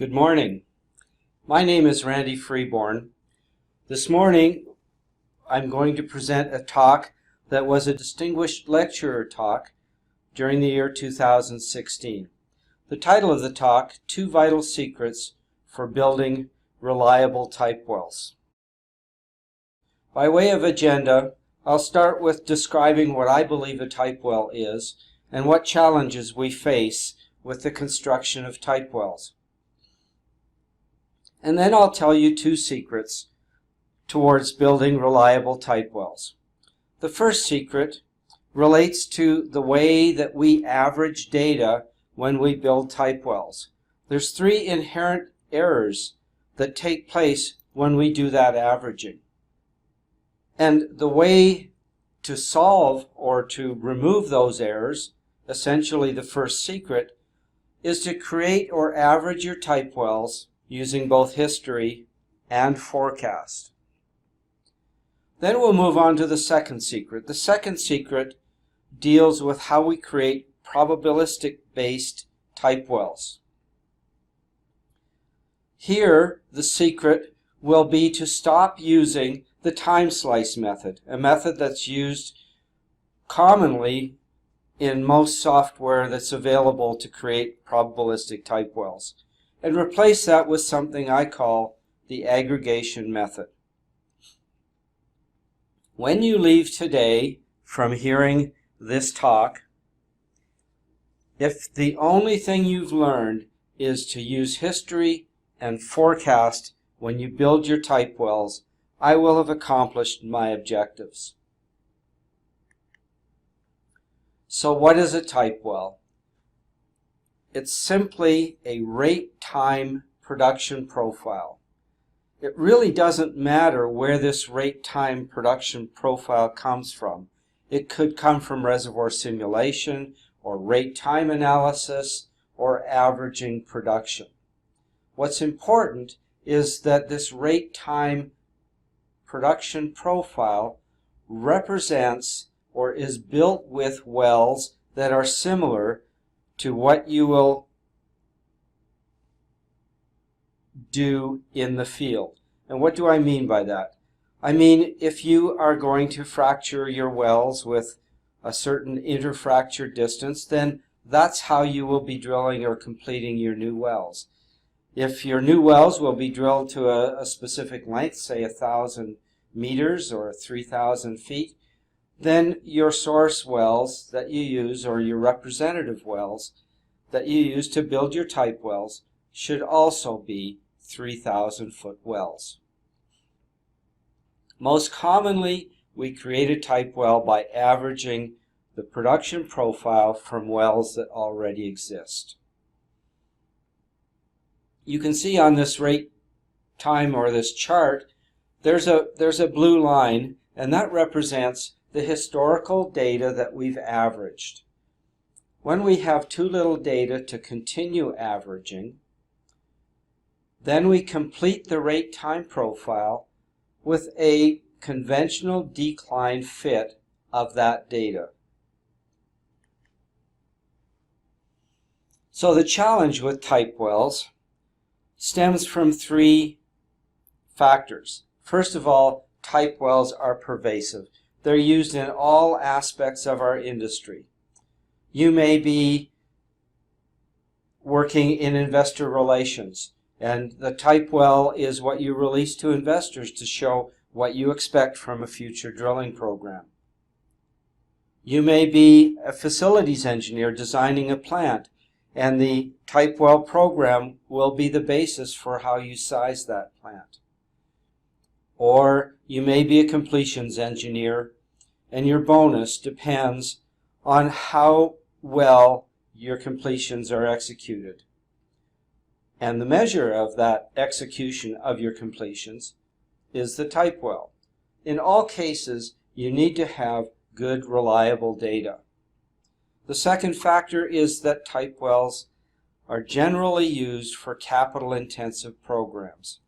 Good morning. My name is Randy Freeborn. This morning I'm going to present a talk that was a distinguished lecturer talk during the year 2016. The title of the talk, 2 Vital Secrets for Building Reliable Type Wells. By way of agenda, I'll start with describing what I believe a type well is and what challenges we face with the construction of type wells. And then I'll tell you 2 secrets towards building reliable type wells. The first secret relates to the way that we average data when we build type wells. There's 3 inherent errors that take place when we do that averaging. And the way to solve or to remove those errors, essentially the first secret, is to create or average your type wells using both history and forecast. Then we'll move on to the second secret. The second secret deals with how we create probabilistic-based type wells. Here, the secret will be to stop using the time slice method, a method that's used commonly in most software that's available to create probabilistic type wells, and replace that with something I call the aggregation method. When you leave today from hearing this talk, if the only thing you've learned is to use history and forecast when you build your type wells, I will have accomplished my objectives. So what is a type well? It's simply a rate-time production profile. It really doesn't matter where this rate-time production profile comes from. It could come from reservoir simulation or rate-time analysis or averaging production. What's important is that this rate-time production profile represents or is built with wells that are similar to what you will do in the field. And what do I mean by that? I mean, if you are going to fracture your wells with a certain interfracture distance, then that's how you will be drilling or completing your new wells. If your new wells will be drilled to a specific length, say 1,000 meters or 3,000 feet, then your source wells that you use, or your representative wells that you use to build your type wells, should also be 3,000-foot wells. Most commonly, we create a type well by averaging the production profile from wells that already exist. You can see on this rate time or this chart, there's a blue line, and that represents the historical data that we've averaged. When we have too little data to continue averaging, then we complete the rate time profile with a conventional decline fit of that data. So the challenge with type wells stems from 3 factors. First of all, type wells are pervasive. They're used in all aspects of our industry. You may be working in investor relations, and the type well is what you release to investors to show what you expect from a future drilling program. You may be a facilities engineer designing a plant, and the type well program will be the basis for how you size that plant. Or you may be a completions engineer, and your bonus depends on how well your completions are executed. And the measure of that execution of your completions is the type well. In all cases, you need to have good, reliable data. The second factor is that type wells are generally used for capital-intensive programs.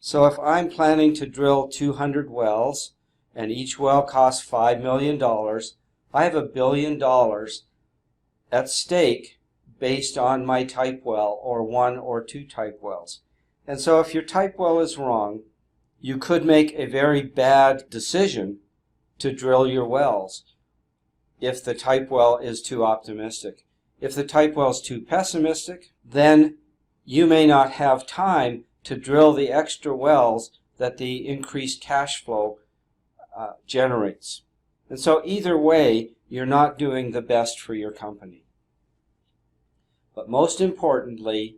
So if I'm planning to drill 200 wells, and each well costs $5 million, I have $1 billion at stake based on my type well or 1 or 2 type wells. And so if your type well is wrong, you could make a very bad decision to drill your wells if the type well is too optimistic. If the type well is too pessimistic, then you may not have time to drill the extra wells that the increased cash flow generates. And so either way, you're not doing the best for your company. But most importantly,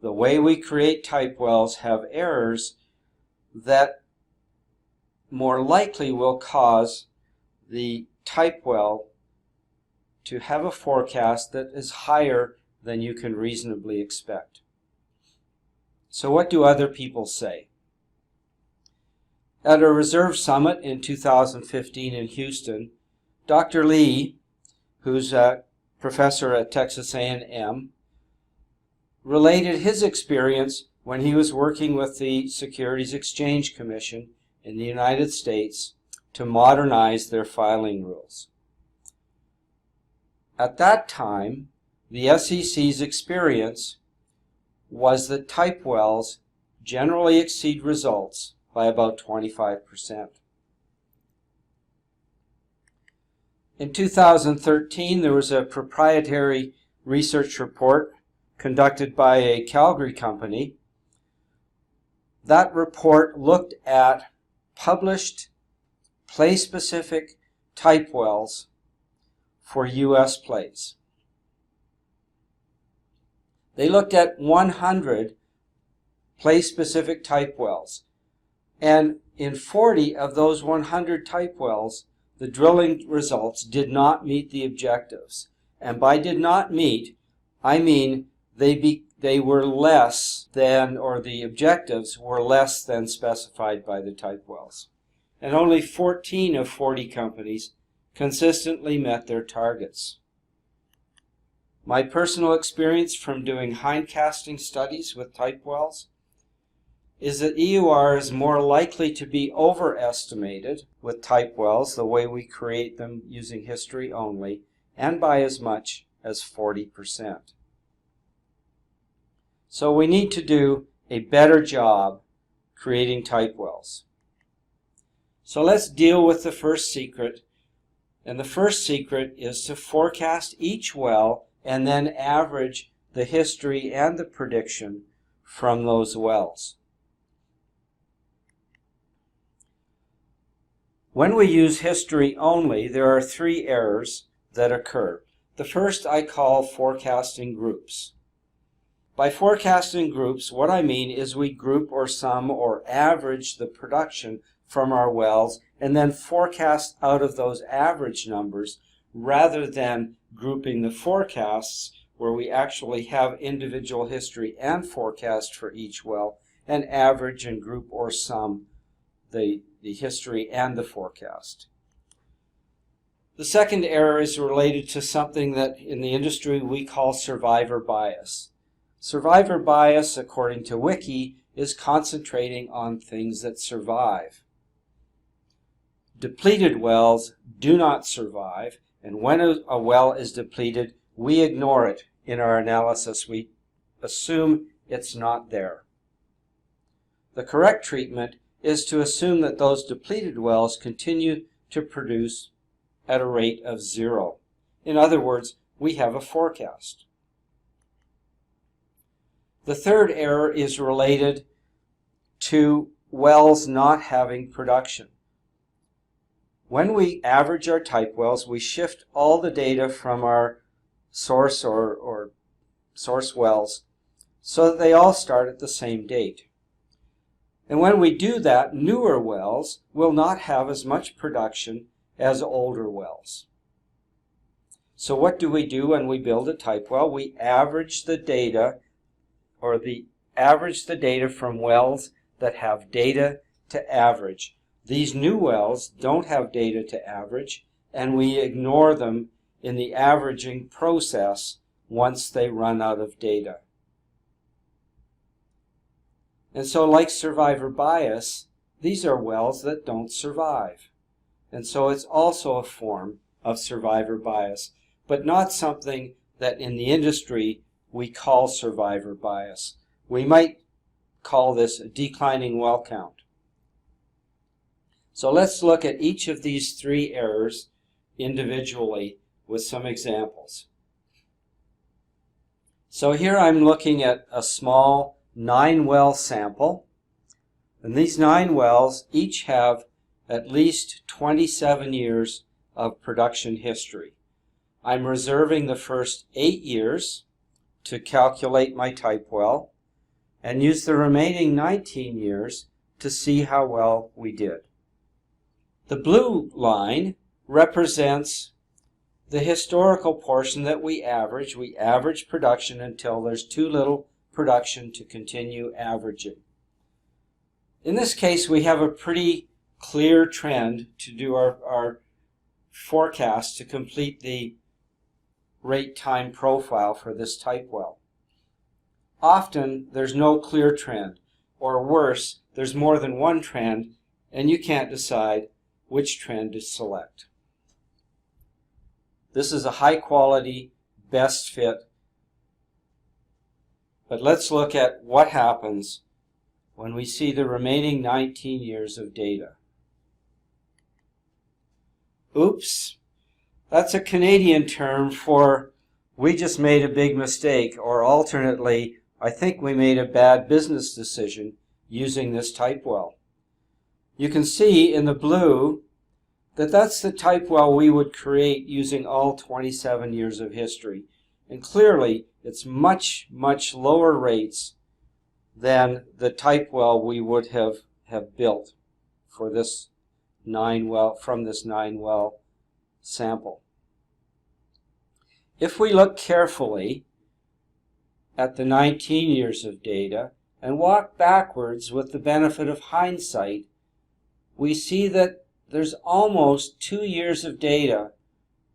the way we create type wells have errors that more likely will cause the type well to have a forecast that is higher than you can reasonably expect. So what do other people say? At a reserve summit in 2015 in Houston, Dr. Lee, who's a professor at Texas A&M, related his experience when he was working with the Securities Exchange Commission in the United States to modernize their filing rules. At that time, the SEC's experience was that type wells generally exceed results by about 25%. In 2013, there was a proprietary research report conducted by a Calgary company. That report looked at published play-specific type wells for U.S. plays. They looked at 100 play-specific type wells, and in 40 of those 100 type wells, the drilling results did not meet the objectives. And by did not meet, I mean they were less than, or the objectives were less than specified by the type wells. And only 14 of 40 companies consistently met their targets. My personal experience from doing hindcasting studies with type wells is that EUR is more likely to be overestimated with type wells, the way we create them using history only, and by as much as 40%. So we need to do a better job creating type wells. So let's deal with the first secret. And the first secret is to forecast each well and then average the history and the prediction from those wells. When we use history only, there are 3 errors that occur. The first I call forecasting groups. By forecasting groups, what I mean is we group or sum or average the production from our wells and then forecast out of those average numbers rather than grouping the forecasts where we actually have individual history and forecast for each well and average and group or sum the history and the forecast. The second error is related to something that in the industry we call survivor bias. Survivor bias, according to Wiki, is concentrating on things that survive. Depleted wells do not survive, and when a well is depleted, we ignore it in our analysis. We assume it's not there. The correct treatment is to assume that those depleted wells continue to produce at a rate of 0. In other words, we have a forecast. The third error is related to wells not having production. When we average our type wells, we shift all the data from our source or source wells so that they all start at the same date. And when we do that, newer wells will not have as much production as older wells. So what do we do when we build a type well? We average the data, or average the data from wells that have data to average. These new wells don't have data to average, and we ignore them in the averaging process once they run out of data. And so, like survivor bias, these are wells that don't survive. And so it's also a form of survivor bias, but not something that in the industry we call survivor bias. We might call this a declining well count. So let's look at each of these three errors individually with some examples. So here I'm looking at a small 9-well sample, and these 9 wells each have at least 27 years of production history. I'm reserving the first 8 years to calculate my type well and use the remaining 19 years to see how well we did. The blue line represents the historical portion that we average. We average production until there's too little production to continue averaging. In this case, we have a pretty clear trend to do our forecast to complete the rate time profile for this type well. Often there's no clear trend, or worse, there's more than one trend and you can't decide which trend to select. This is a high quality, best fit, but let's look at what happens when we see the remaining 19 years of data. Oops, that's a Canadian term for we just made a big mistake, or alternately, I think we made a bad business decision using this type well. You can see in the blue that that's the type well we would create using all 27 years of history. And clearly, it's much, much lower rates than the type well we would have built for this 9-well, from this 9-well sample. If we look carefully at the 19 years of data and walk backwards with the benefit of hindsight, we see that there's almost 2 years of data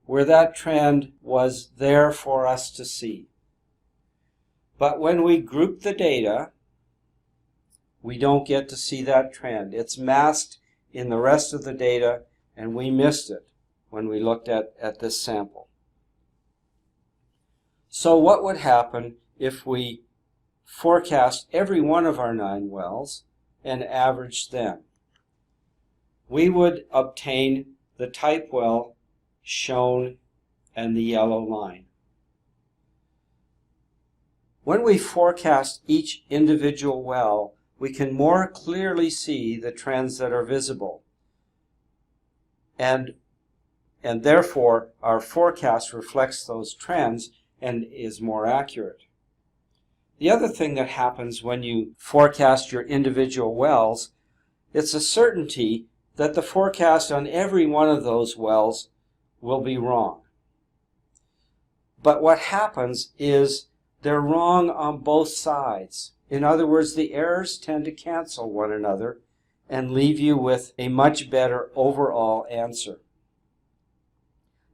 where that trend was there for us to see. But when we group the data, we don't get to see that trend. It's masked in the rest of the data, and we missed it when we looked at this sample. So what would happen if we forecast every one of our 9 wells and averaged them? We would obtain the type well shown in the yellow line. When we forecast each individual well, we can more clearly see the trends that are visible. And therefore, our forecast reflects those trends and is more accurate. The other thing that happens when you forecast your individual wells, it's a certainty that the forecast on every one of those wells will be wrong. But what happens is they're wrong on both sides. In other words, the errors tend to cancel one another and leave you with a much better overall answer.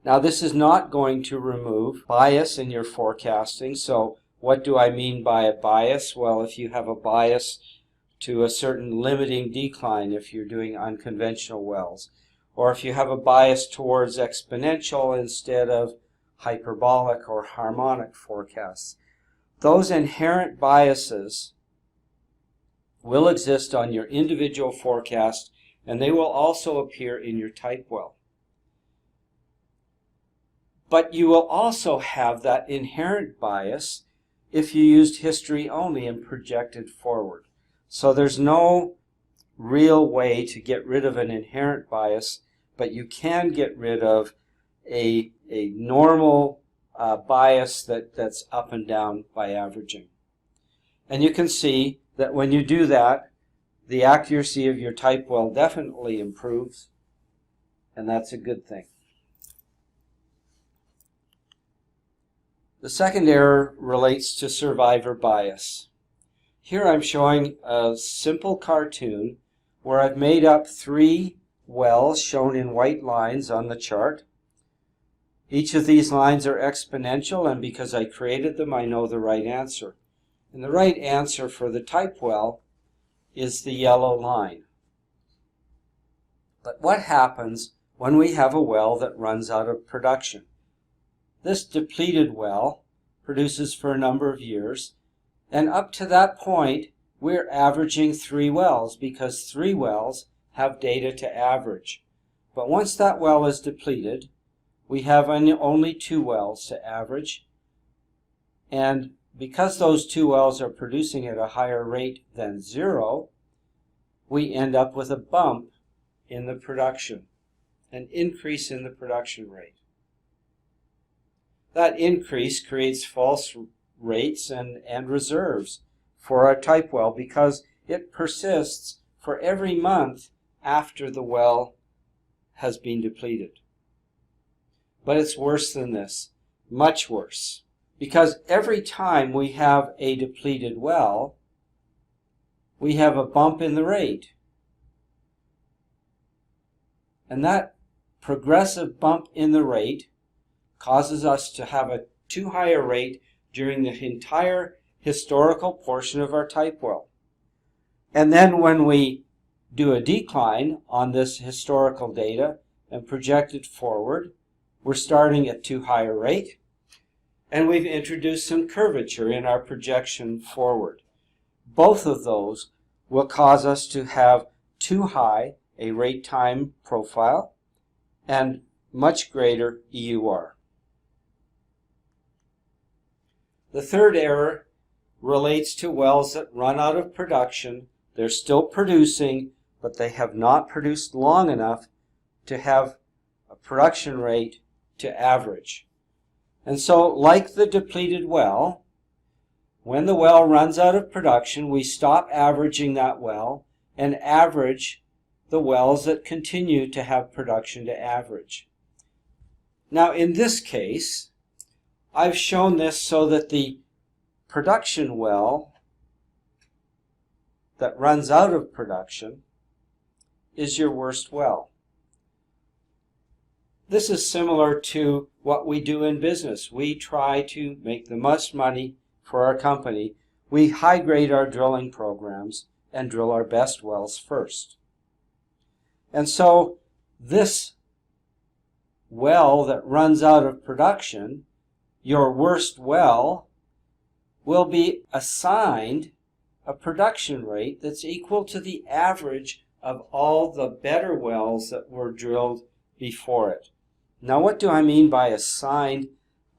Now, this is not going to remove bias in your forecasting. So what do I mean by a bias? Well, if you have a bias to a certain limiting decline if you're doing unconventional wells, or if you have a bias towards exponential instead of hyperbolic or harmonic forecasts. Those inherent biases will exist on your individual forecast, and they will also appear in your type well. But you will also have that inherent bias if you used history only and projected forward. So there's no real way to get rid of an inherent bias, but you can get rid of a normal bias that's up and down by averaging. And you can see that when you do that, the accuracy of your type well definitely improves, and that's a good thing. The second error relates to survivor bias. Here I'm showing a simple cartoon where I've made up 3 wells shown in white lines on the chart. Each of these lines are exponential, and because I created them, I know the right answer. And the right answer for the type well is the yellow line. But what happens when we have a well that runs out of production? this depleted well produces for a number of years, and up to that point we're averaging 3 wells because 3 wells have data to average. But once that well is depleted, we have only 2 wells to average, and because those 2 wells are producing at a higher rate than 0, we end up with a bump in the production, an increase in the production rate. That increase creates false rates and reserves for our type well because it persists for every month after the well has been depleted. But it's worse than this, much worse, because every time we have a depleted well, we have a bump in the rate. And that progressive bump in the rate causes us to have a too high a rate during the entire historical portion of our type well. And then when we do a decline on this historical data and project it forward, we're starting at too high a rate, and we've introduced some curvature in our projection forward. Both of those will cause us to have too high a rate time profile and much greater EUR. The third error relates to wells that run out of production. They're still producing, but they have not produced long enough to have a production rate to average. And so, like the depleted well, when the well runs out of production, we stop averaging that well and average the wells that continue to have production to average. Now, in this case, I've shown this so that the production well that runs out of production is your worst well. This is similar to what we do in business. We try to make the most money for our company. We high grade our drilling programs and drill our best wells first. And so this well that runs out of production, your worst well, will be assigned a production rate that's equal to the average of all the better wells that were drilled before it. Now, what do I mean by assigned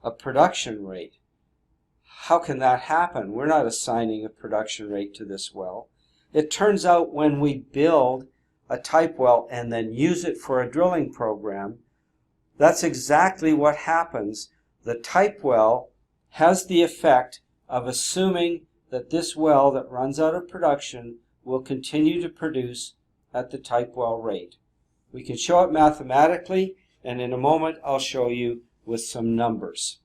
a production rate? How can that happen? We're not assigning a production rate to this well. It turns out when we build a type well and then use it for a drilling program, that's exactly what happens. The type well has the effect of assuming that this well that runs out of production will continue to produce at the type well rate. We can show it mathematically, and in a moment I'll show you with some numbers.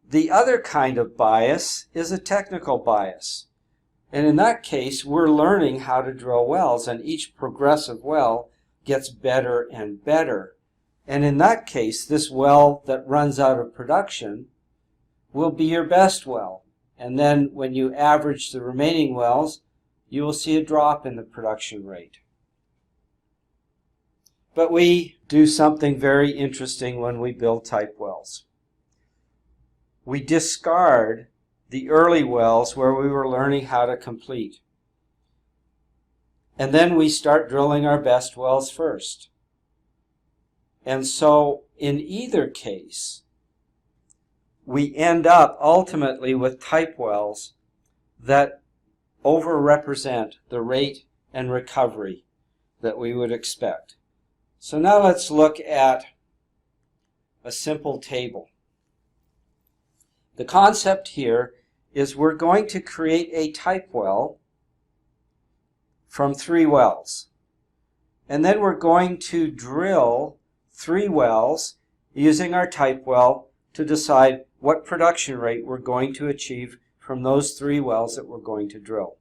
The other kind of bias is a technical bias. And in that case, we're learning how to drill wells, and each progressive well gets better and better. And in that case, this well that runs out of production will be your best well. And then when you average the remaining wells, you will see a drop in the production rate. But we do something very interesting when we build type wells. We discard the early wells where we were learning how to complete. And then we start drilling our best wells first. And so in either case, we end up ultimately with type wells that overrepresent the rate and recovery that we would expect. So now let's look at a simple table. The concept here is we're going to create a type well from 3 wells. And then we're going to drill 3 wells using our type well to decide what production rate we're going to achieve from those 3 wells that we're going to drill.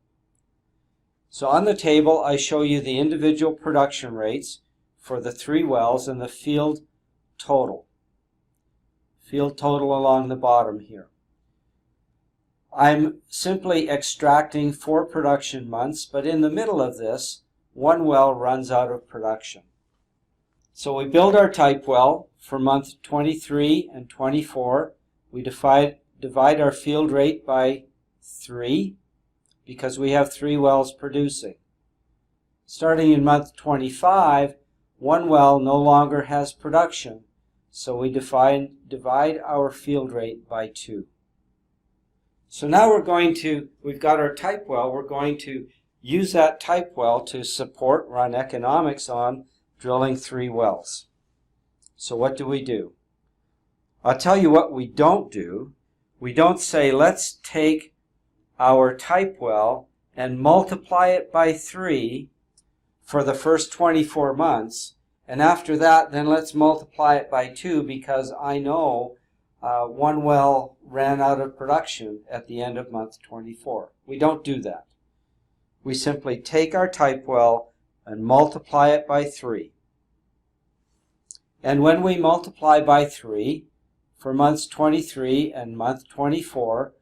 So on the table, I show you the individual production rates for the 3 wells and the field total. Field total along the bottom here. I'm simply extracting 4 production months, but in the middle of this, 1 well runs out of production. So we build our type well for month 23 and 24, we divide our field rate by 3 because we have 3 wells producing. Starting in month 25, one well no longer has production, so we divide our field rate by 2. So now we've got our type well, we're going to use that type well to run economics on drilling 3 wells. So what do? I'll tell you what we don't do. We don't say, let's take our type well and multiply it by 3 for the first 24 months, and after that, then let's multiply it by 2 because I know one well ran out of production at the end of month 24. We don't do that. We simply take our type well and multiply it by 3. And when we multiply by 3 for months 23 and month 24,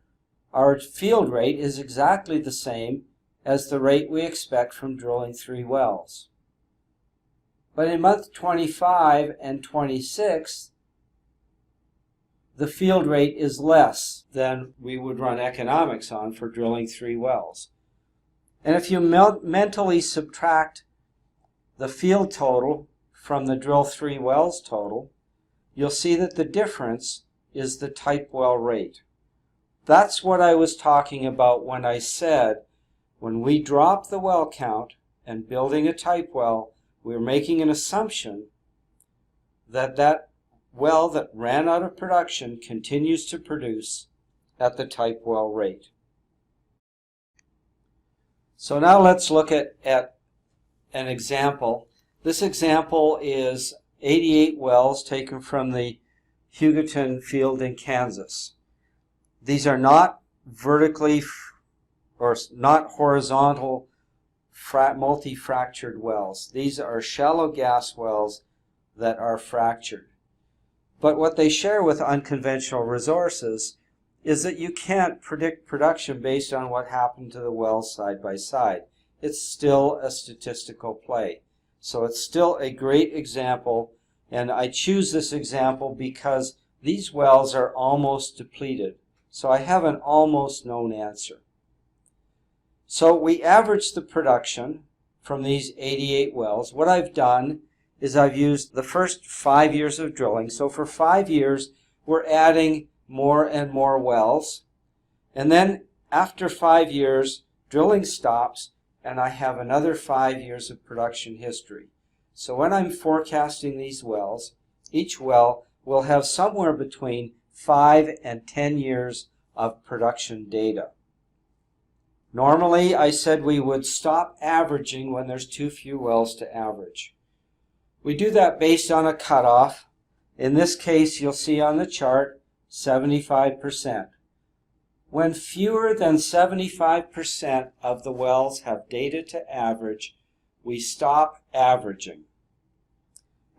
our field rate is exactly the same as the rate we expect from drilling 3 wells. But in month 25 and 26, the field rate is less than we would run economics on for drilling 3 wells. And if you mentally subtract the field total from the drill 3 wells total, you'll see that the difference is the type well rate. That's what I was talking about when I said when we drop the well count and building a type well, we're making an assumption that that well that ran out of production continues to produce at the type well rate. So now let's look at an example. This example is 88 wells taken from the Hugoton field in Kansas. These are not vertically or not horizontal multi-fractured wells. These are shallow gas wells that are fractured. But what they share with unconventional resources is that you can't predict production based on what happened to the wells side by side. It's still a statistical play. So it's still a great example, and I choose this example because these wells are almost depleted. So I have an almost known answer. So we averaged the production from these 88 wells. What I've done is I've used the first 5 years of drilling. So for 5 years, we're adding more and more wells. And then after 5 years, drilling stops, and I have another 5 years of production history. So when I'm forecasting these wells, each well will have somewhere between 5 and 10 years of production data. Normally, I said we would stop averaging when there's too few wells to average. We do that based on a cutoff. In this case, you'll see on the chart, 75%. When fewer than 75% of the wells have data to average, we stop averaging.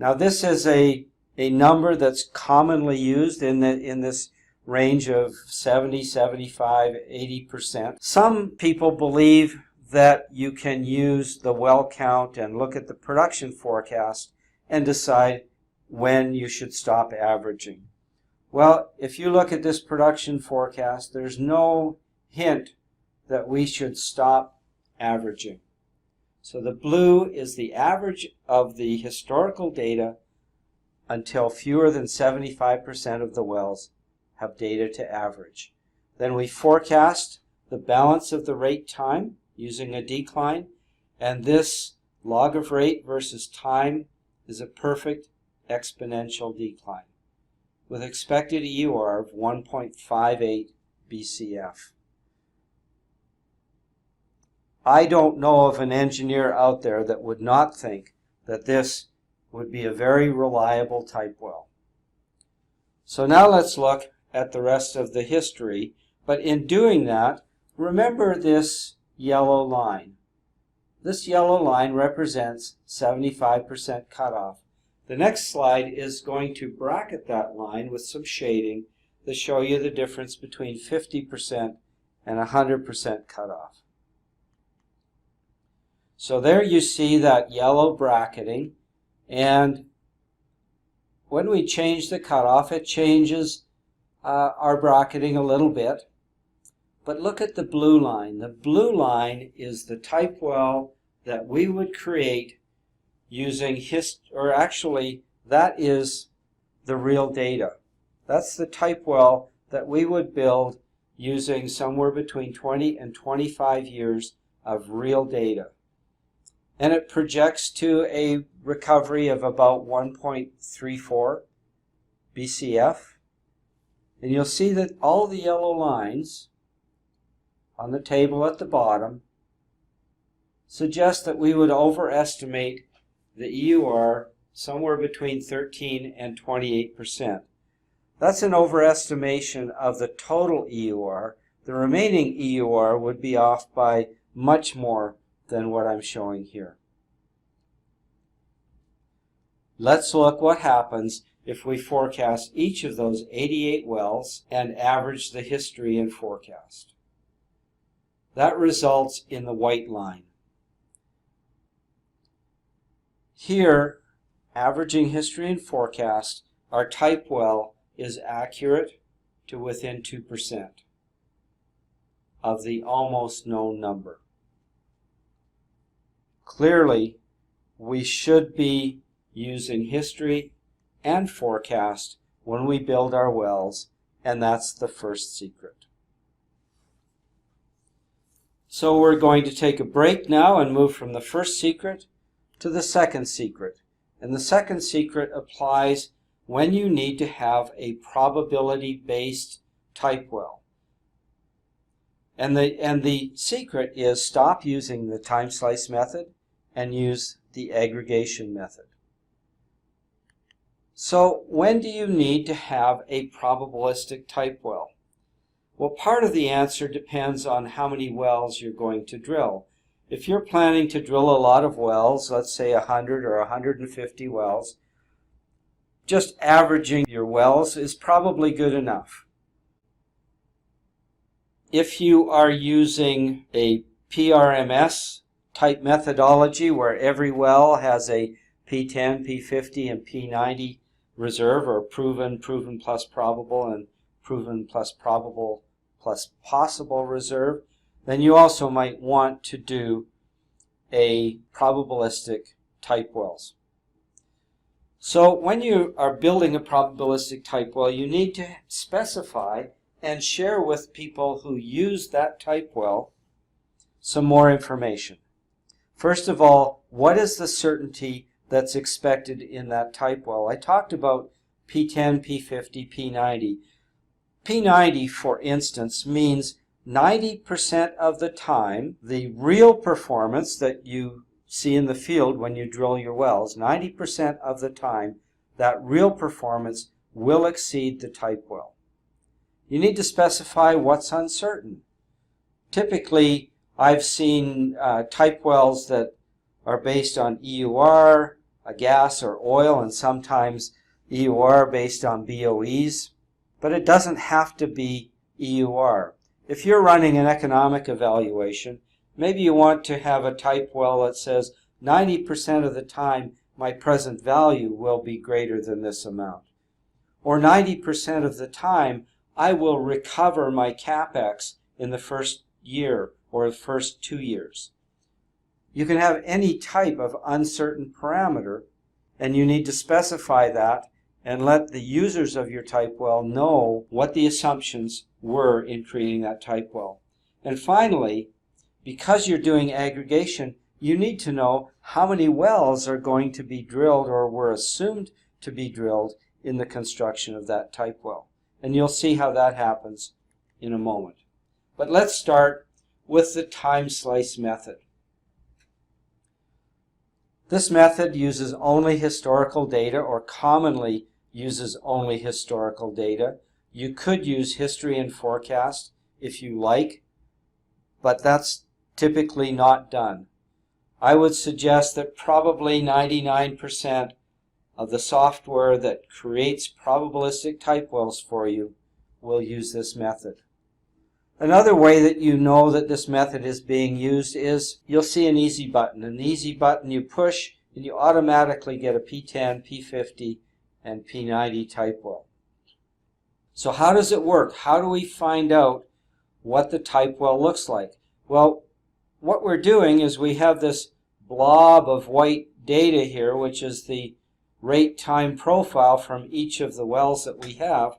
Now this is a number that's commonly used in this range of 70, 75, 80%. Some people believe that you can use the well count and look at the production forecast and decide when you should stop averaging. Well, if you look at this production forecast, there's no hint that we should stop averaging. So the blue is the average of the historical data until fewer than 75% of the wells have data to average. Then we forecast the balance of the rate time using a decline, and this log of rate versus time is a perfect exponential decline with expected EUR of 1.58 BCF. I don't know of an engineer out there that would not think that this would be a very reliable type well. So now let's look at the rest of the history, but in doing that, remember this yellow line. This yellow line represents 75% cutoff. The next slide is going to bracket that line with some shading to show you the difference between 50% and 100% cutoff. So there you see that yellow bracketing, and when we change the cutoff, it changes our bracketing a little bit. But look at the blue line. The blue line is the type well that we would create using that is the real data. That's the type well that we would build using somewhere between 20 and 25 years of real data. And it projects to a recovery of about 1.34 BCF. And you'll see that all the yellow lines on the table at the bottom suggest that we would overestimate the EUR somewhere between 13 and 28%. That's an overestimation of the total EUR. The remaining EUR would be off by much more than what I'm showing here. Let's look what happens if we forecast each of those 88 wells and average the history and forecast. That results in the white line. Here, averaging history and forecast, our type well is accurate to within 2% of the almost known number. Clearly, we should be using history and forecast when we build our wells, and that's the first secret. So we're going to take a break now and move from the first secret to the second secret. And the second secret applies when you need to have a probability-based type well. And the secret is stop using the time slice method and use the aggregation method. So when do you need to have a probabilistic type well? Well, part of the answer depends on how many wells you're going to drill. If you're planning to drill a lot of wells, let's say 100 or 150 wells, just averaging your wells is probably good enough. If you are using a PRMS type methodology where every well has a P10, P50, and P90 reserve, or proven, proven plus probable, and proven plus probable plus possible reserve, then you also might want to do a probabilistic type wells. So when you are building a probabilistic type well, you need to specify and share with people who use that type well some more information. First of all, what is the certainty that's expected in that type well? I talked about P10, P50, P90. P90, for instance, means 90% of the time, the real performance that you see in the field when you drill your wells, 90% of the time, that real performance will exceed the type well. You need to specify what's uncertain. Typically, I've seen type wells that are based on EUR, a gas or oil, and sometimes EUR based on BOEs, but it doesn't have to be EUR. If you're running an economic evaluation, maybe you want to have a type well that says 90% of the time my present value will be greater than this amount. Or 90% of the time I will recover my CapEx in the first year or the first 2 years. You can have any type of uncertain parameter, and you need to specify that and let the users of your type well know what the assumptions were in creating that type well. And finally, because you're doing aggregation, you need to know how many wells are going to be drilled or were assumed to be drilled in the construction of that type well. And you'll see how that happens in a moment. But let's start with the time slice method. This method uses only historical data, or commonly uses only historical data. You could use history and forecast if you like, but that's typically not done. I would suggest that probably 99% of the software that creates probabilistic type wells for you will use this method. Another way that you know that this method is being used is you'll see an easy button. An easy button you push and you automatically get a P10, P50, and P90 type well. So how does it work? How do we find out what the type well looks like? Well, what we're doing is we have this blob of white data here, which is the rate time profile from each of the wells that we have.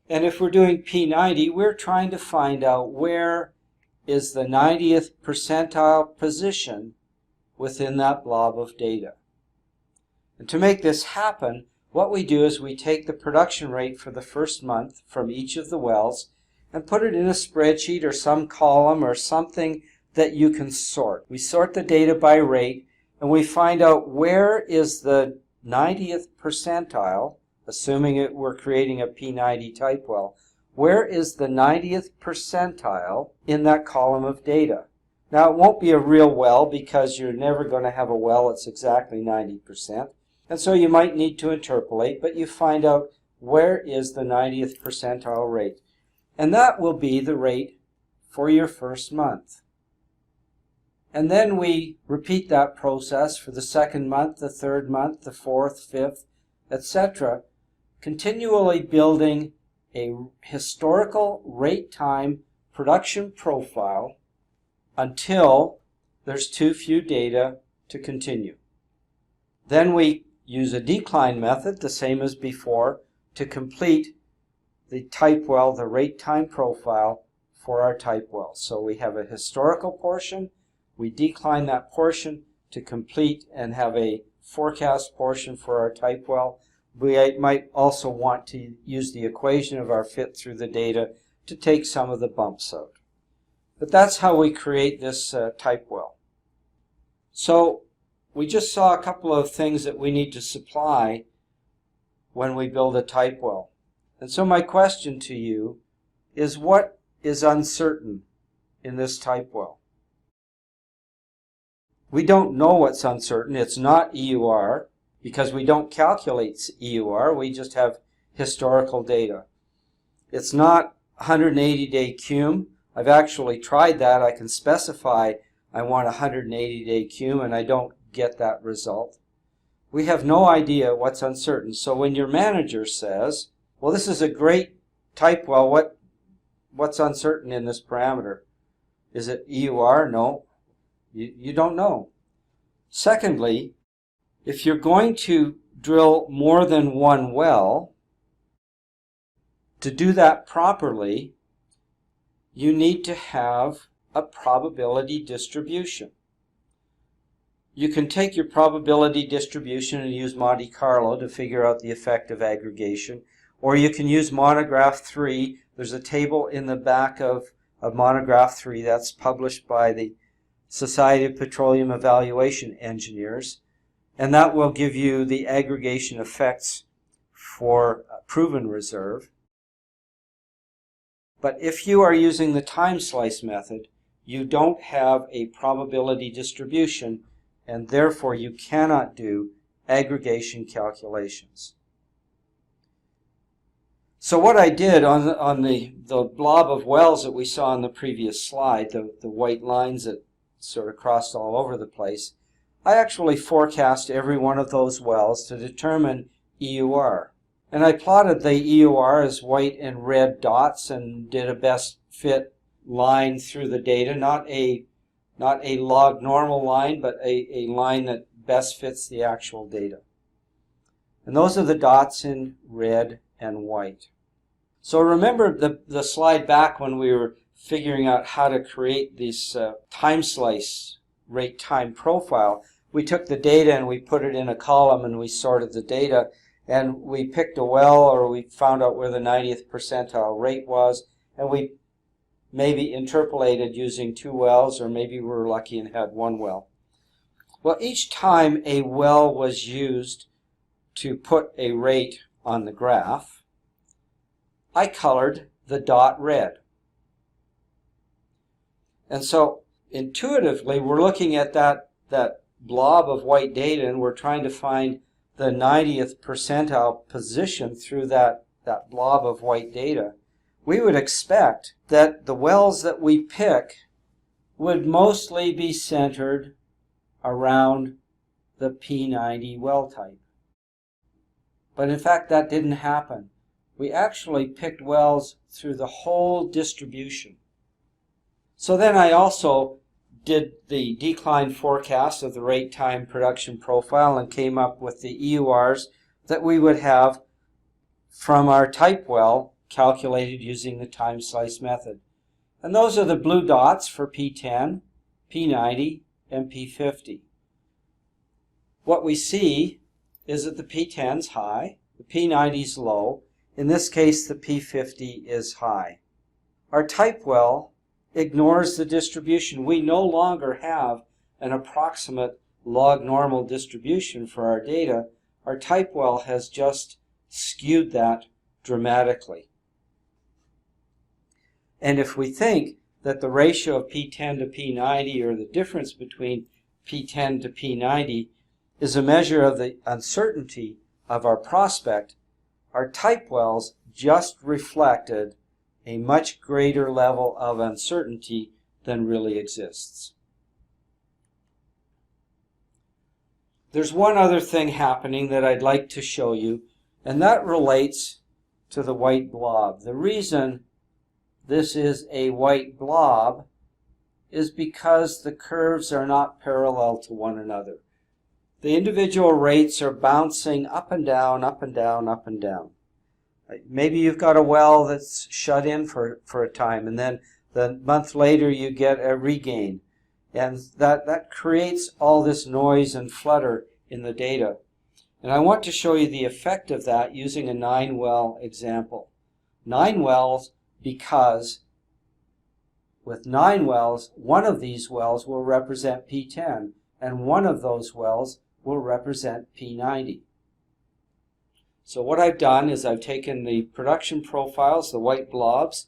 And if we're doing P90, we're trying to find out where is the 90th percentile position within that blob of data. And to make this happen, what we do is we take the production rate for the first month from each of the wells and put it in a spreadsheet or some column or something that you can sort. We sort the data by rate and we find out where is the 90th percentile, assuming we're creating a P90 type well, where is the 90th percentile in that column of data? Now, it won't be a real well because you're never going to have a well that's exactly 90%. And so you might need to interpolate, but you find out where is the 90th percentile rate. And that will be the rate for your first month. And then we repeat that process for the second month, the third month, the fourth, fifth, etc., continually building a historical rate time production profile until there's too few data to continue. Then we use a decline method, the same as before, to complete the type well, the rate time profile for our type well. So we have a historical portion, we decline that portion to complete and have a forecast portion for our type well. We might also want to use the equation of our fit through the data to take some of the bumps out. But that's how we create this type well. So we just saw a couple of things that we need to supply when we build a type well. And so my question to you is, what is uncertain in this type well? We don't know what's uncertain. It's not EUR because we don't calculate EUR. We just have historical data. It's not 180-day cum. I've actually tried that. I can specify I want a 180-day cum and I don't get that result. We have no idea what's uncertain. So when your manager says, well, this is a great type well, what's uncertain in this parameter? Is it EUR? No. You don't know. Secondly, if you're going to drill more than one well, to do that properly, you need to have a probability distribution. You can take your probability distribution and use Monte Carlo to figure out the effect of aggregation, or you can use monograph 3. There's a table in the back of monograph 3 that's published by the Society of Petroleum Evaluation Engineers, and that will give you the aggregation effects for proven reserve. But if you are using the time slice method, you don't have a probability distribution, and therefore you cannot do aggregation calculations. So what I did on the blob of wells that we saw on the previous slide, the white lines that sort of crossed all over the place, I actually forecast every one of those wells to determine EUR. And I plotted the EUR as white and red dots and did a best fit line through the data, not a log normal line, but a line that best fits the actual data. And those are the dots in red and white. So remember the slide back when we were figuring out how to create this time slice rate time profile. We took the data and we put it in a column and we sorted the data, and we picked a well, or we found out where the 90th percentile rate was, and we maybe interpolated using 2 wells, or maybe we were lucky and had 1 well. Well, each time a well was used to put a rate on the graph, I colored the dot red. And so intuitively, we're looking at that blob of white data, and we're trying to find the 90th percentile position through that blob of white data. We would expect that the wells that we pick would mostly be centered around the P90 well type. But in fact, that didn't happen. We actually picked wells through the whole distribution. So then I also did the decline forecast of the rate time production profile and came up with the EURs that we would have from our type well calculated using the time slice method. And those are the blue dots for P10, P90, and P50. What we see is that the P10 is high, the P90 is low. In this case, the P50 is high. Our type well ignores the distribution. We no longer have an approximate log normal distribution for our data. Our type well has just skewed that dramatically. And if we think that the ratio of P10 to P90, or the difference between P10 to P90, is a measure of the uncertainty of our prospect, our type wells just reflected a much greater level of uncertainty than really exists. There's one other thing happening that I'd like to show you, and that relates to the white blob. The reason this is a white blob is because the curves are not parallel to one another. The individual rates are bouncing up and down, up and down, up and down. Maybe you've got a well that's shut in for a time, and then the month later you get a regain. And that creates all this noise and flutter in the data. And I want to show you the effect of that using a 9-well example. 9 wells because with 9 wells, one of these wells will represent P10, and one of those wells will represent P90. So what I've done is I've taken the production profiles, the white blobs,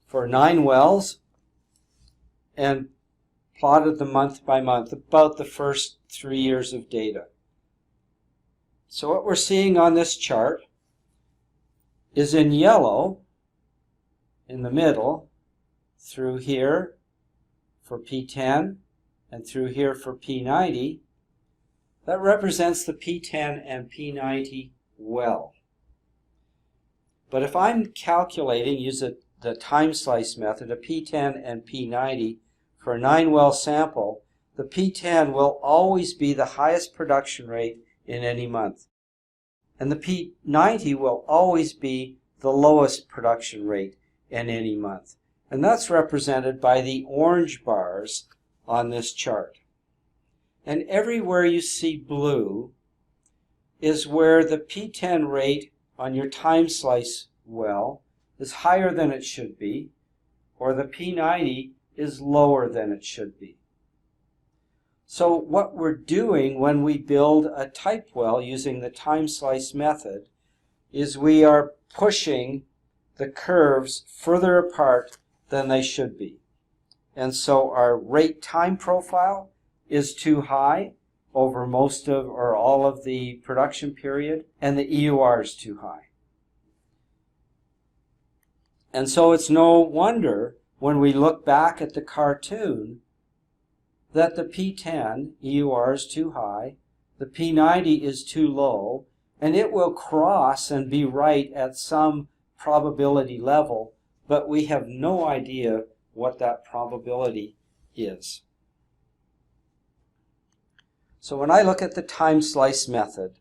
for 9 wells and plotted them month by month, about the first 3 years of data. So what we're seeing on this chart is in yellow, in the middle, through here for P10 and through here for P90, that represents the P10 and P90 well. But if I'm calculating using the time slice method, a P10 and P90 for a 9-well sample, the P10 will always be the highest production rate in any month. And the P90 will always be the lowest production rate in any month. And that's represented by the orange bars on this chart. And everywhere you see blue is where the P10 rate on your time slice well is higher than it should be, or the P90 is lower than it should be. So what we're doing when we build a type well using the time slice method is we are pushing the curves further apart than they should be. And so our rate time profile is too high over most of or all of the production period, and the EUR is too high. And so it's no wonder when we look back at the cartoon that the P10 EUR is too high, the P90 is too low, and it will cross and be right at some probability level, but we have no idea what that probability is. So when I look at the time slice method,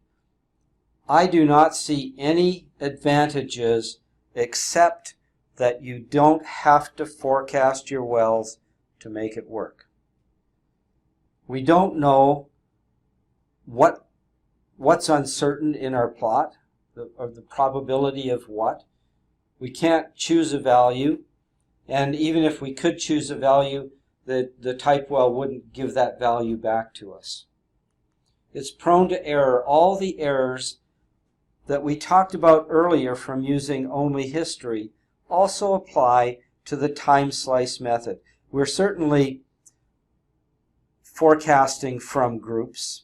I do not see any advantages except that you don't have to forecast your wells to make it work. We don't know what's uncertain in our plot, or the probability of what. We can't choose a value, and even if we could choose a value, the type well wouldn't give that value back to us. It's prone to error. All the errors that we talked about earlier from using only history also apply to the time slice method. We're certainly forecasting from groups,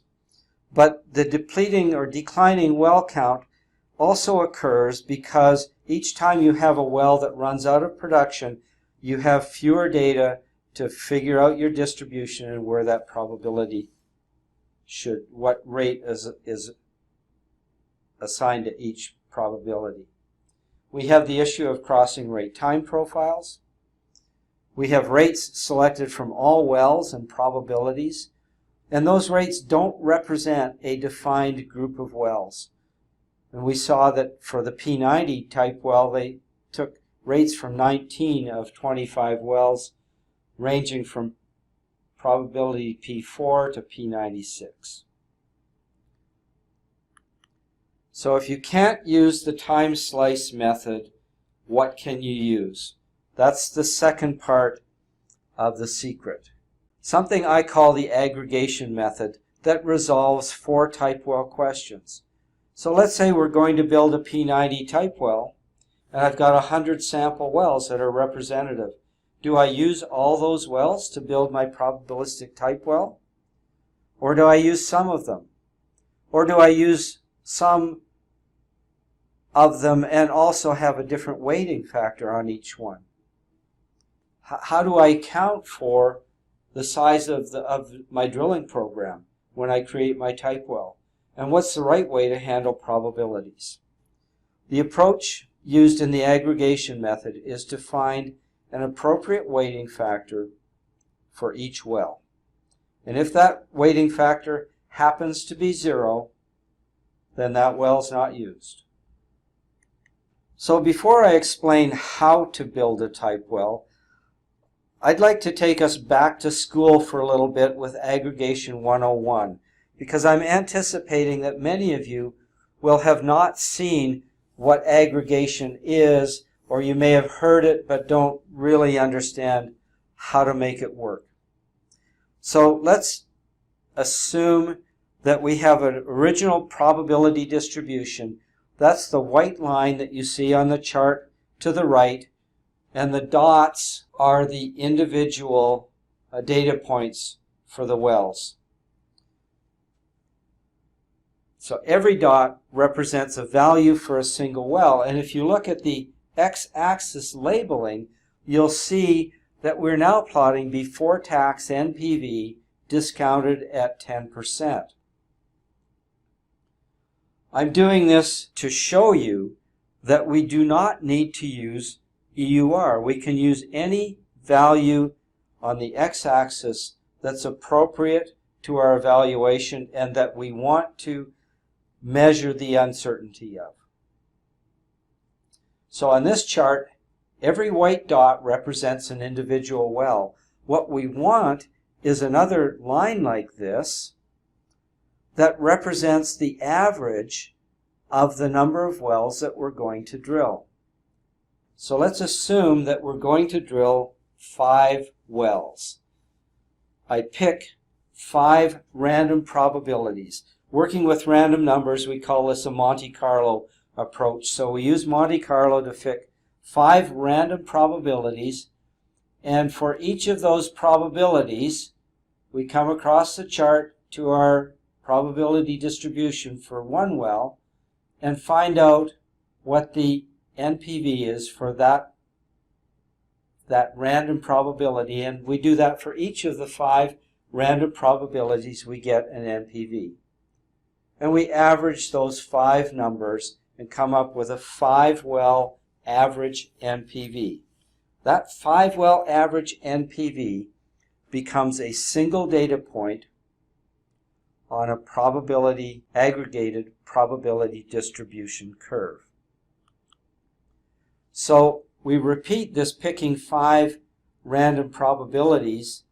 but the depleting or declining well count also occurs because each time you have a well that runs out of production, you have fewer data to figure out your distribution and where that probability what rate is assigned to each probability. We have the issue of crossing rate time profiles. We have rates selected from all wells and probabilities, and those rates don't represent a defined group of wells. And we saw that for the P90 type well, they took rates from 19 of 25 wells, ranging from probability P4 to P96. So if you can't use the time slice method, what can you use? That's the second part of the secret. Something I call the aggregation method that resolves 4 type well questions. So let's say we're going to build a P90 type well, and I've got 100 sample wells that are representative. Do I use all those wells to build my probabilistic type well? Or do I use some of them? Or do I use some of them and also have a different weighting factor on each one? How do I account for the size of my drilling program when I create my type well? And what's the right way to handle probabilities? The approach used in the aggregation method is to find an appropriate weighting factor for each well. And if that weighting factor happens to be 0, then that well's not used. So before I explain how to build a type well, I'd like to take us back to school for a little bit with Aggregation 101, because I'm anticipating that many of you will have not seen what aggregation is, or you may have heard it but don't really understand how to make it work. So let's assume that we have an original probability distribution. That's the white line that you see on the chart to the right, and the dots are the individual data points for the wells. So every dot represents a value for a single well, and if you look at the x-axis labeling, you'll see that we're now plotting before tax NPV discounted at 10%. I'm doing this to show you that we do not need to use EUR. We can use any value on the x-axis that's appropriate to our evaluation and that we want to measure the uncertainty of. So on this chart, every white dot represents an individual well. What we want is another line like this that represents the average of the number of wells that we're going to drill. So let's assume that we're going to drill 5 wells. I pick 5 random probabilities. Working with random numbers, we call this a Monte Carlo approach. So we use Monte Carlo to pick 5 random probabilities, and for each of those probabilities, we come across the chart to our probability distribution for one well and find out what the NPV is for that random probability, and we do that for each of the 5 random probabilities. We get an NPV, and we average those 5 numbers and come up with a 5-well average NPV. That 5-well average NPV becomes a single data point on a aggregated probability distribution curve. So we repeat this picking 5 random probabilities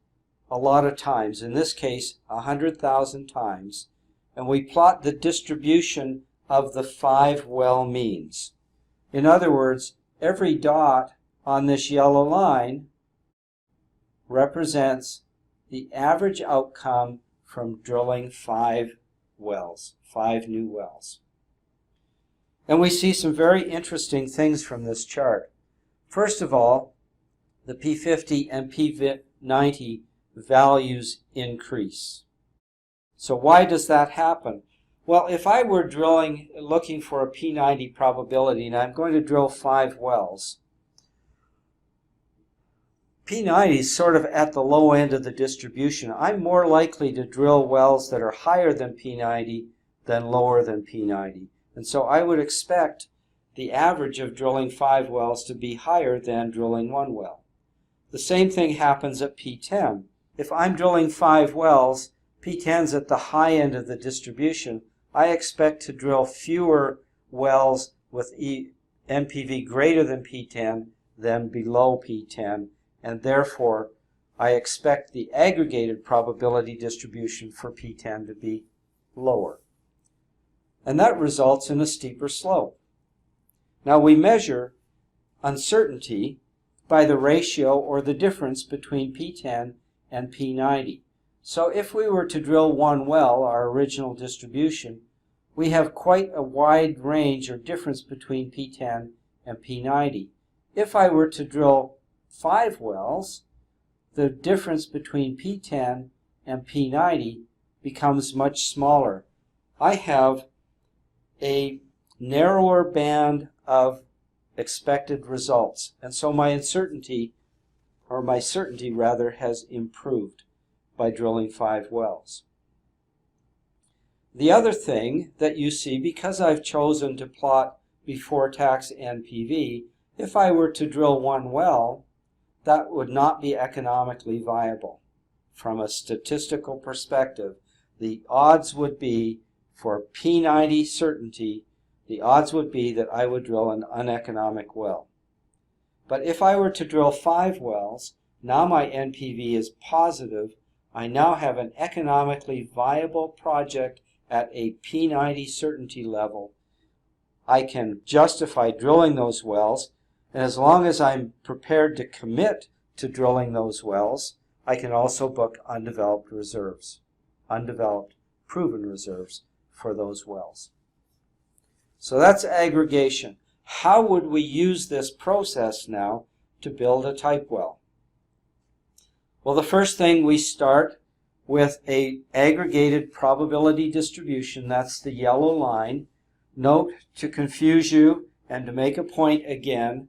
a lot of times, in this case 100,000 times, and we plot the distribution of the 5 well means. In other words, every dot on this yellow line represents the average outcome from drilling 5 wells, 5 new wells. And we see some very interesting things from this chart. First of all, the P50 and P90 values increase. So why does that happen? Well, if I were looking for a P90 probability, and I'm going to drill 5 wells, P90 is sort of at the low end of the distribution. I'm more likely to drill wells that are higher than P90 than lower than P90. And so I would expect the average of drilling 5 wells to be higher than drilling 1 well. The same thing happens at P10. If I'm drilling 5 wells, P10's at the high end of the distribution, I expect to drill fewer wells with NPV greater than P10 than below P10, and therefore I expect the aggregated probability distribution for P10 to be lower. And that results in a steeper slope. Now we measure uncertainty by the ratio or the difference between P10 and P90. So if we were to drill 1 well, our original distribution, we have quite a wide range or difference between P10 and P90. If I were to drill 5 wells, the difference between P10 and P90 becomes much smaller. I have a narrower band of expected results, and so my uncertainty, or my certainty rather, has improved by drilling 5 wells. The other thing that you see, because I've chosen to plot before tax NPV, if I were to drill 1 well, that would not be economically viable. From a statistical perspective, the odds would be, for P90 certainty, the odds would be that I would drill an uneconomic well. But if I were to drill 5 wells, now my NPV is positive. I now have an economically viable project at a P90 certainty level. I can justify drilling those wells, and as long as I'm prepared to commit to drilling those wells, I can also book undeveloped reserves, undeveloped proven reserves for those wells. So that's aggregation. How would we use this process now to build a type well? Well, the first thing, we start with an aggregated probability distribution. That's the yellow line. Note, to confuse you and to make a point again,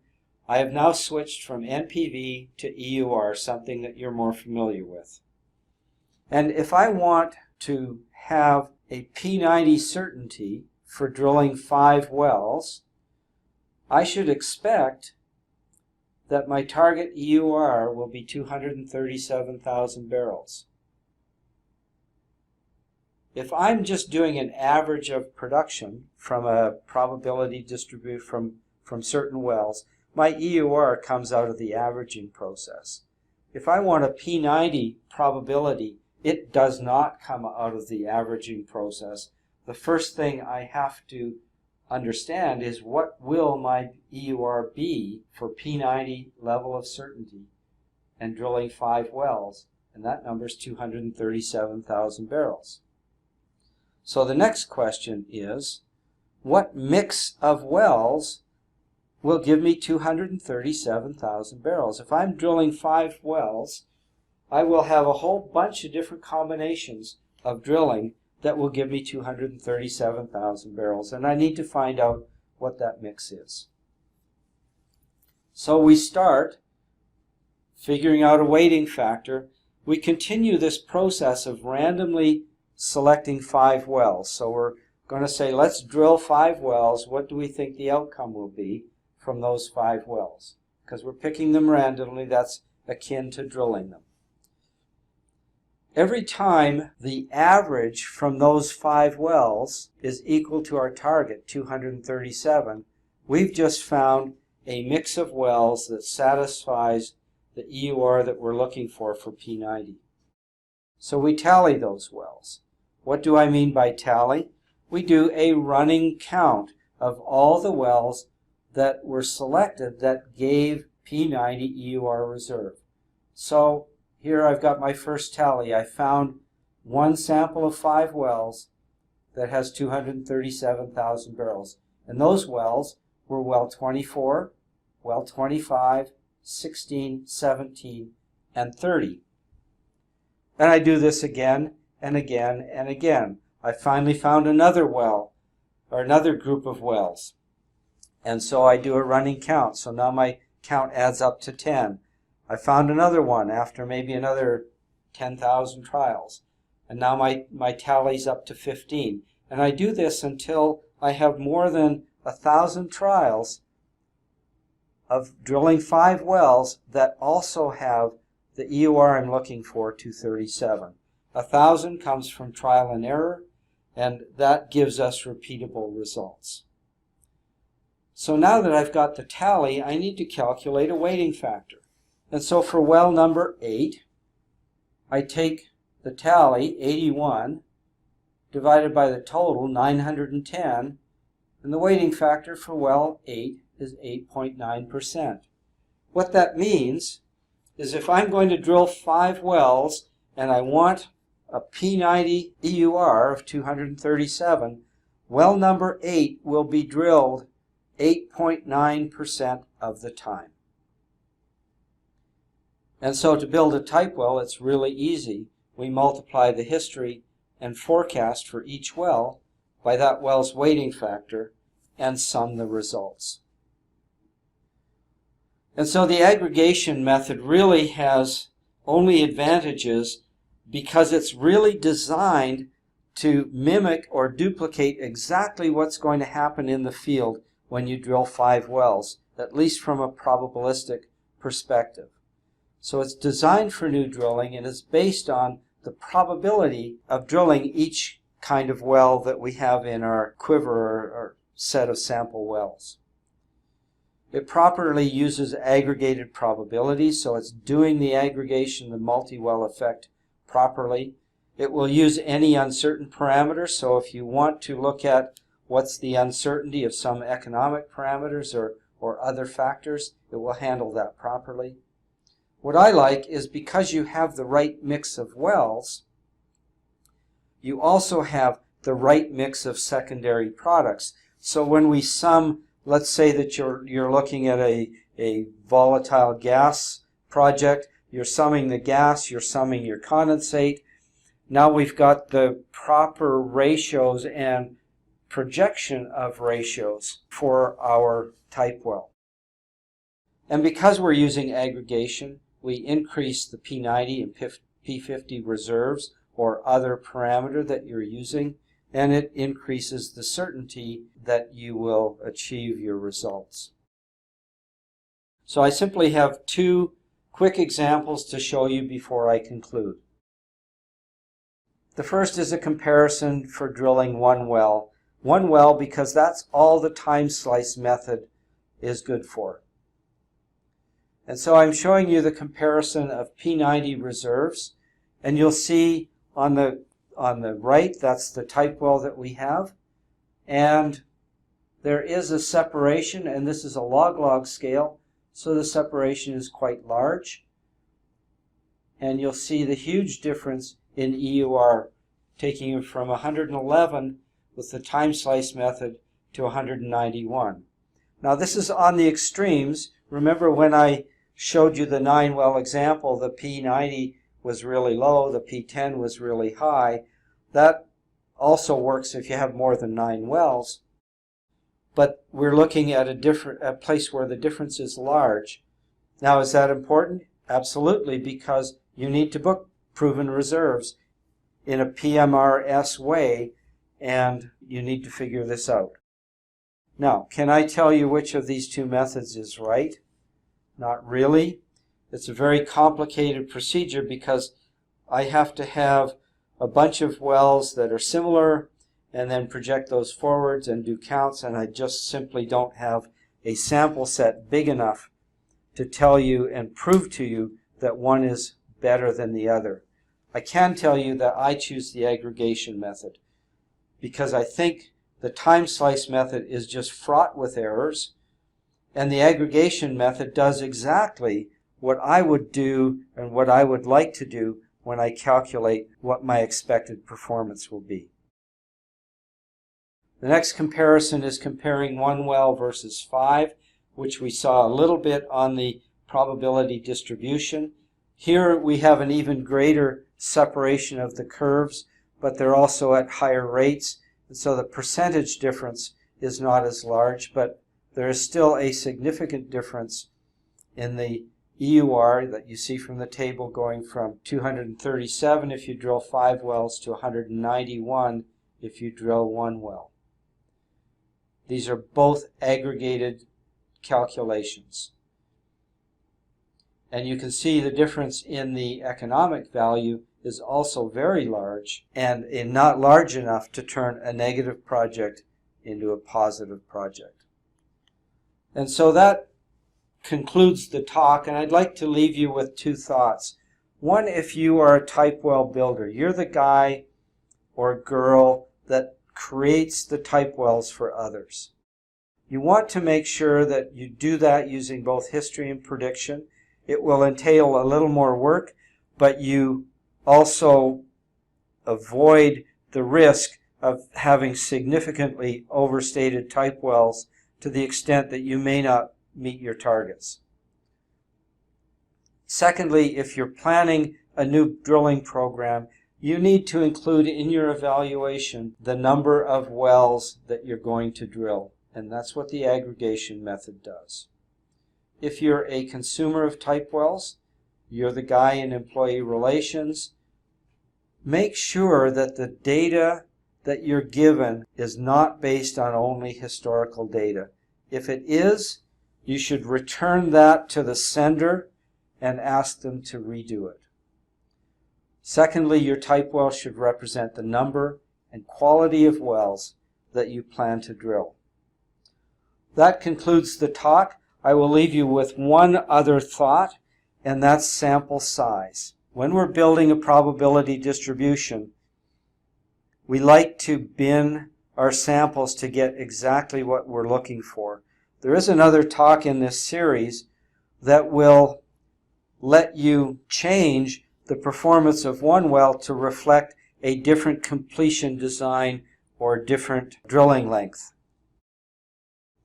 I have now switched from NPV to EUR, something that you're more familiar with. And if I want to have a P90 certainty for drilling 5 wells, I should expect that my target EUR will be 237,000 barrels. If I'm just doing an average of production from a probability distribution from certain wells, my EUR comes out of the averaging process. If I want a P90 probability, it does not come out of the averaging process. The first thing I have to understand is, what will my EUR be for P90 level of certainty and drilling 5 wells? And that number is 237,000 barrels. So the next question is, what mix of wells will give me 237,000 barrels? If I'm drilling 5 wells, I will have a whole bunch of different combinations of drilling that will give me 237,000 barrels, and I need to find out what that mix is. So we start figuring out a weighting factor. We continue this process of randomly selecting 5 wells. So we're going to say, let's drill 5 wells. What do we think the outcome will be from those 5 wells? Because we're picking them randomly, that's akin to drilling them. Every time the average from those 5 wells is equal to our target, 237, we've just found a mix of wells that satisfies the EUR that we're looking for P90. So we tally those wells. What do I mean by tally? We do a running count of all the wells that were selected that gave P90 EUR reserve. So here I've got my first tally. I found one sample of 5 wells that has 237,000 barrels. And those wells were well 24, well 25, 16, 17, and 30. And I do this again and again and again. I finally found another well, or another group of wells. And so I do a running count. So now my count adds up to 10. I found another one after maybe another 10,000 trials. And now my tally's up to 15. And I do this until I have more than 1,000 trials of drilling 5 wells that also have the EUR I'm looking for, 237. 1,000 comes from trial and error, and that gives us repeatable results. So now that I've got the tally, I need to calculate a weighting factor. And so for well number 8, I take the tally, 81, divided by the total, 910, and the weighting factor for well 8 is 8.9%. What that means is if I'm going to drill 5 wells and I want a P90 EUR of 237, well number 8 will be drilled 8.9% of the time. And so to build a type well, it's really easy. We multiply the history and forecast for each well by that well's weighting factor and sum the results. And so the aggregation method really has only advantages because it's really designed to mimic or duplicate exactly what's going to happen in the field when you drill 5 wells, at least from a probabilistic perspective. So it's designed for new drilling and is based on the probability of drilling each kind of well that we have in our quiver or set of sample wells. It properly uses aggregated probabilities, so it's doing the aggregation, the multi-well effect properly. It will use any uncertain parameter, so if you want to look at what's the uncertainty of some economic parameters or other factors, it will handle that properly. What I like is because you have the right mix of wells, you also have the right mix of secondary products. So when we sum, let's say that you're looking at a volatile gas project, you're summing the gas, you're summing your condensate. Now we've got the proper ratios and projection of ratios for our type well. And because we're using aggregation, we increase the P90 and P50 reserves or other parameter that you're using, and it increases the certainty that you will achieve your results. So I simply have 2 quick examples to show you before I conclude. The first is a comparison for drilling 1 well. 1 well because that's all the time slice method is good for. And so I'm showing you the comparison of P90 reserves, and you'll see on the right, that's the type well that we have, and there is a separation, and this is a log-log scale, so the separation is quite large, and you'll see the huge difference in EUR, taking it from 111 with the time slice method to 191. Now this is on the extremes. Remember when I showed you the 9 well example, the P90 was really low, the P10 was really high. That also works if you have more than 9 wells. But we're looking at a place where the difference is large. Now, is that important? Absolutely, because you need to book proven reserves in a PMRS way, and you need to figure this out. Now, can I tell you which of these 2 methods is right? Not really. It's a very complicated procedure because I have to have a bunch of wells that are similar and then project those forwards and do counts, and I just simply don't have a sample set big enough to tell you and prove to you that one is better than the other. I can tell you that I choose the aggregation method because I think the time slice method is just fraught with errors, and the aggregation method does exactly what I would do and what I would like to do when I calculate what my expected performance will be. The next comparison is comparing 1 well versus 5, which we saw a little bit on the probability distribution. Here we have an even greater separation of the curves, but they're also at higher rates, and so the percentage difference is not as large, but there is still a significant difference in the EUR that you see from the table, going from 237 if you drill 5 wells to 191 if you drill 1 well. These are both aggregated calculations. And you can see the difference in the economic value is also very large, and not large enough to turn a negative project into a positive project. And so that concludes the talk, and I'd like to leave you with two thoughts. One, if you are a type well builder, you're the guy or girl that creates the type wells for others. You want to make sure that you do that using both history and prediction. It will entail a little more work, but you also avoid the risk of having significantly overstated type wells to the extent that you may not meet your targets. Secondly, if you're planning a new drilling program, you need to include in your evaluation the number of wells that you're going to drill, and that's what the aggregation method does. If you're a consumer of type wells, you're the guy in employee relations, make sure that the data that you're given is not based on only historical data. If it is, you should return that to the sender and ask them to redo it. Secondly, your type well should represent the number and quality of wells that you plan to drill. That concludes the talk. I will leave you with one other thought, and that's sample size. When we're building a probability distribution, we like to bin our samples to get exactly what we're looking for. There is another talk in this series that will let you change the performance of one well to reflect a different completion design or different drilling length.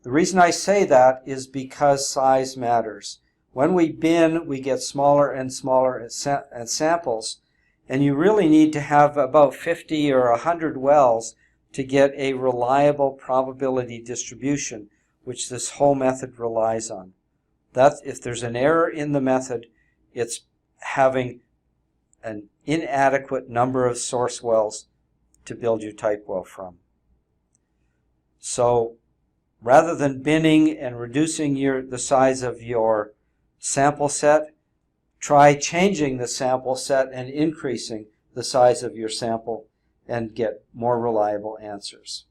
The reason I say that is because size matters. When we bin, we get smaller and smaller samples, and you really need to have about 50 or 100 wells to get a reliable probability distribution, which this whole method relies on. If there's an error in the method, it's having an inadequate number of source wells to build your type well from. So rather than binning and reducing the size of your sample set, try changing the sample set and increasing the size of your sample and get more reliable answers.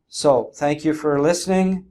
So thank you for listening.